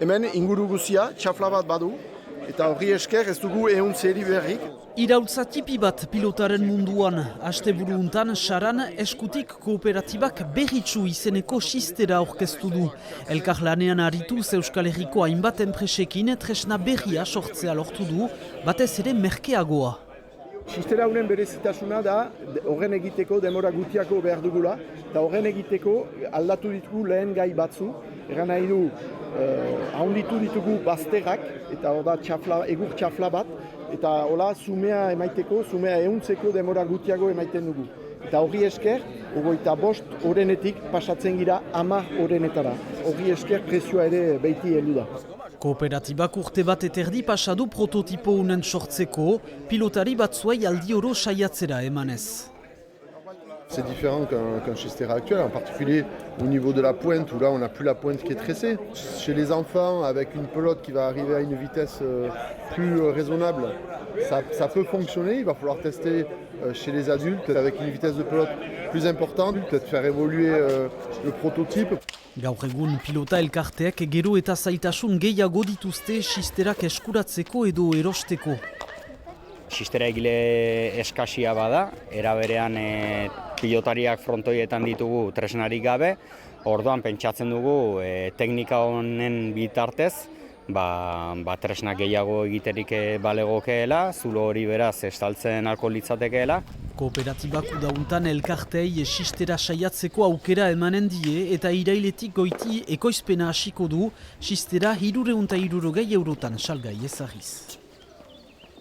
Hemen inguru guzia, txafla bat badu, eta horri esker ez dugu 100 seri berrik. Iraultza tipi bat pilotaren munduan. Asteburu untan, Saran eskutik kooperatibak berritsu izeneko xistera aurkeztu du. Elkarlanean aritu Euskal Herriko hainbat enpresekin tresna berria sortzea lortu du, batez ere merkeagoa. Xistera honen berezitasuna da, horren egiteko demora gutiako behar dugula, eta horren egiteko aldatu ditugu lehen gai batzu, eran nahi du, ahonditu ditugu bazterrak, eta hor da egur txafla bat, eta hola zumea emaiteko, zumea ehuntzeko demora gutiago emaiten dugu. Eta horri esker, 25 orenetik pasatzen gira 10 orenetara. Horri esker prezioa ere beiti heldu da. Kooperatibak urte bat eterdi pasadu prototipo unen sortzeko, pilotari batzuei aldi oro saiatzera emanez. C'est différent qu'un Xistera actuel, en particulier au niveau de la pointe, où là on n'a plus la pointe qui est tressée. Chez les enfants, avec une pelote qui va arriver à une vitesse plus raisonnable, ça peut fonctionner. Il va falloir tester chez les adultes, avec une vitesse de pelote plus importante, peut-être faire évoluer le prototype. Gaur egun pilota elkarteak gero eta zailtasun gehiago dituzte xisterak eskuratzeko edo erosteko. Xistera egile eskasia bada, era berean pilotariak frontoietan ditugu tresnarik gabe, orduan pentsatzen dugu teknika honen bitartez, tresnak gehiago egiterik balegokeela, zulo hori beraz estaltzen alko litzatekeela. Kooperatibak udauntan elkartei xistera saiatzeko aukera emanen die eta irailetik goiti ekoizpena hasiko du xistera 360 eurotan salgai ezarriz.